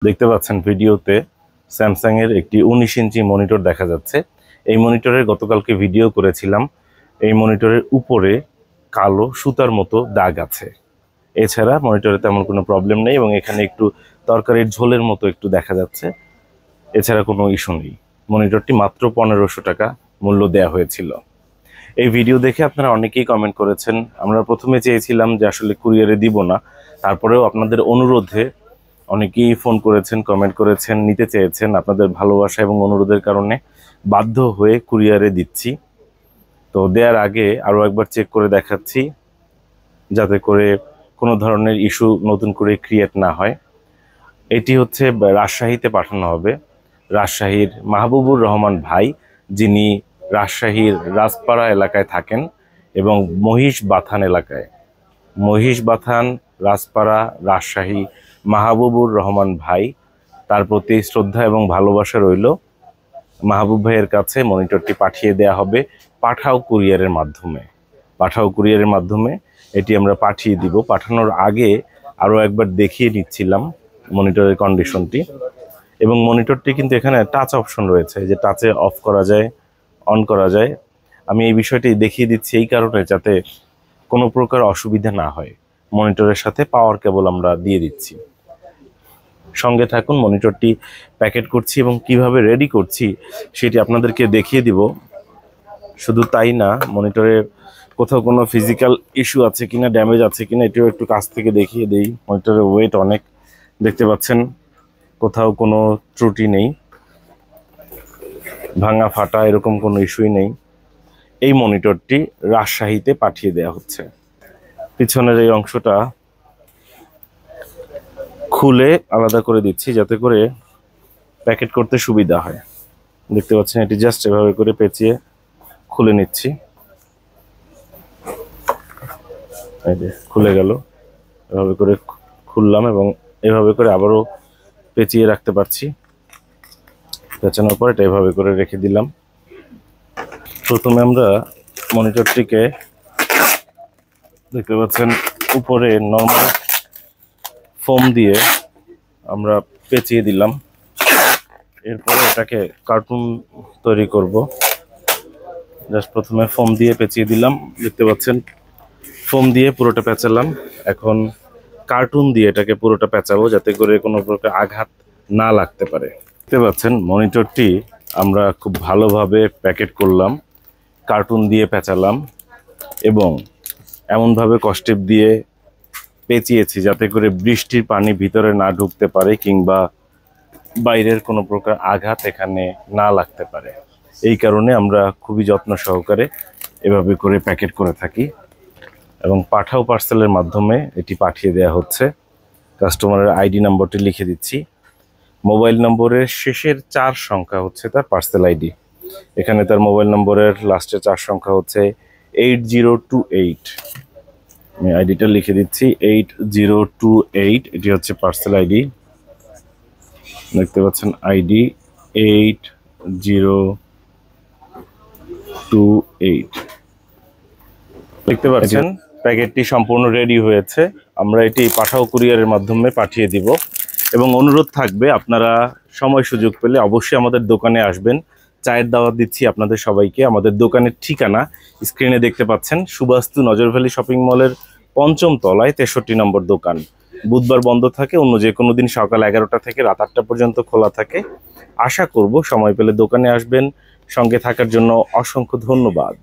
দেখতে পাচ্ছেন ভিডিওতে স্যামসাং এর একটি 19 ইঞ্চি মনিটর দেখা যাচ্ছে। এই মনিটরের গতকালকে ভিডিও করেছিলাম। এই মনিটরের উপরে কালো সুতার মতো দাগ আছে। এছাড়া মনিটরে তেমন কোনো প্রবলেম নেই এবং এখানে একটু তরকারির ঝোলের মতো একটু দেখা যাচ্ছে। এছাড়া কোনো ইস্যু নেই। মনিটরটি মাত্র 1500 টাকা মূল্য দেয়া হয়েছিল। এই ভিডিও দেখে আপনারা অনেকেই কমেন্ট করেছেন। আমরা প্রথমে চেয়েছিলাম যে আসলে কুরিয়ারে দিব না, তারপরেও আপনাদের অনুরোধে অনেকেই ফোন করেছেন, কমেন্ট করেছেন, নিতে চেয়েছেন। আপনাদের ভালোবাসা এবং অনুরোধের কারণে বাধ্য হয়ে কুরিয়ারে দিচ্ছি। তো দেওয়ার আগে আরও একবার চেক করে দেখাচ্ছি, যাতে করে কোনো ধরনের ইস্যু নতুন করে ক্রিয়েট না হয়। এটি হচ্ছে রাজশাহীতে পাঠানো হবে। রাজশাহীর মাহবুবুর রহমান ভাই, যিনি রাজশাহীর রাজপাড়া এলাকায় থাকেন এবং মহিষবাথান এলাকায়। মহিষবাথান, রাজপাড়া, রাজশাহী, মাহবুবুর রহমান ভাই, তার প্রতি শ্রদ্ধা এবং ভালোবাসা রইল। মাহবুব ভাইয়ের কাছে মনিটরটি পাঠিয়ে দেয়া হবে পাঠাও কুরিয়ারের মাধ্যমে। পাঠাও কুরিয়ারের মাধ্যমে এটি আমরা পাঠিয়ে দিব। পাঠানোর আগে আরও একবার দেখিয়ে নিচ্ছিলাম মনিটরের কন্ডিশনটি। এবং মনিটরটি কিন্তু এখানে টাচ অপশন রয়েছে, যে টাচে অফ করা যায়, অন করা যায়। আমি এই বিষয়টি দেখিয়ে দিচ্ছি এই কারণে, যাতে কোনো প্রকার অসুবিধা না হয়। মনিটরের সাথে পাওয়ার কেবল আমরা দিয়ে দিচ্ছি। সঙ্গে থাকুন, মনিটরটি প্যাকেট করছি এবং কিভাবে রেডি করছি সেটি আপনাদেরকে দেখিয়ে দিব। শুধু তাই না, মনিটরে কোথাও কোনো ফিজিক্যাল ইস্যু আছে কিনা, ড্যামেজ আছে কিনা, এটিও একটু কাছ থেকে দেখিয়ে দেই। মনিটরের ওয়েট অনেক, দেখতে পাচ্ছেন কোথাও কোনো ত্রুটি নেই, ভাঙা ফাটা এরকম কোনো ইস্যুই নেই। এই মনিটরটি রাজশাহীতে পাঠিয়ে দেওয়া হচ্ছে। পিছনের এই অংশটা খুলে আলাদা করে দিচ্ছি, যাতে করে প্যাকেট করতে সুবিধা হয়। দেখতে পাচ্ছেন এটি জাস্ট এভাবে করে পেঁচিয়ে খুলে নিচ্ছি। এই যে খুলে গেল, এভাবে করে খুললাম এবং এভাবে করে আবারও পেঁচিয়ে রাখতে পারছি। পেঁচানোর পর এটা এভাবে করে রেখে দিলাম। প্রথমে আমরা মনিটরটিকে, দেখতে পাচ্ছেন উপরে নর্মাল ফোম দিয়ে আমরা পেঁচিয়ে দিলাম। এরপরে এটাকে কার্টুন তৈরি করব। জাস্ট প্রথমে ফোম দিয়ে পেঁচিয়ে দিলাম, দেখতে পাচ্ছেন ফোম দিয়ে পুরোটা পেঁচালাম। এখন কার্টুন দিয়ে এটাকে পুরোটা পেঁচাবো, যাতে করে কোনো প্রকার আঘাত না লাগতে পারে। দেখতে পাচ্ছেন মনিটরটি আমরা খুব ভালোভাবে প্যাকেট করলাম, কার্টুন দিয়ে পেঁচালাম এবং এমনভাবে কস্টেপ দিয়ে পেঁচিয়েছি যাতে করে বৃষ্টির পানি ভিতরে না ঢুকতে পারে কিংবা বাইরের কোনো প্রকার আঘাত এখানে না লাগতে পারে। এই কারণে আমরা খুবই যত্ন সহকারে এভাবে করে প্যাকেট করে থাকি এবং পাঠাও পার্সেলের মাধ্যমে এটি পাঠিয়ে দেওয়া হচ্ছে। কাস্টমারের আইডি নম্বরটি লিখে দিচ্ছি। মোবাইল নম্বরের শেষের 4 সংখ্যা হচ্ছে তার পার্সেল আইডি। এখানে তার মোবাইল নম্বরের লাস্টের 4 সংখ্যা হচ্ছে 8028। আমি আইডিটা লিখে দিচ্ছি, 8028। এটি হচ্ছে পার্সেল আইডি। দেখতে পাচ্ছেন আইডি 8028। দেখতে পাচ্ছেন প্যাকেটটি সম্পূর্ণ রেডি হয়েছে। আমরা এটি পাঠাও কুরিয়ারের মাধ্যমে পাঠিয়ে দিব এবং অনুরোধ থাকবে, আপনারা সময় সুযোগ পেলে অবশ্যই আমাদের দোকানে আসবেন। চায়ের দাওয়াত দিচ্ছি আপনাদের সবাইকে। আমাদের দোকানের ঠিকানা স্ক্রিনে দেখতে পাচ্ছেন, সুবাস্তু নজরভ্যালি শপিং মলের 5ম তলায় 63 নম্বর দোকান। বুধবার বন্ধ থাকে, অন্য যে কোনো দিন সকাল 11টা থেকে রাত 8টা পর্যন্ত খোলা থাকে। আশা করব সময় পেলে দোকানে আসবেন। সঙ্গে থাকার জন্য অসংখ্য ধন্যবাদ।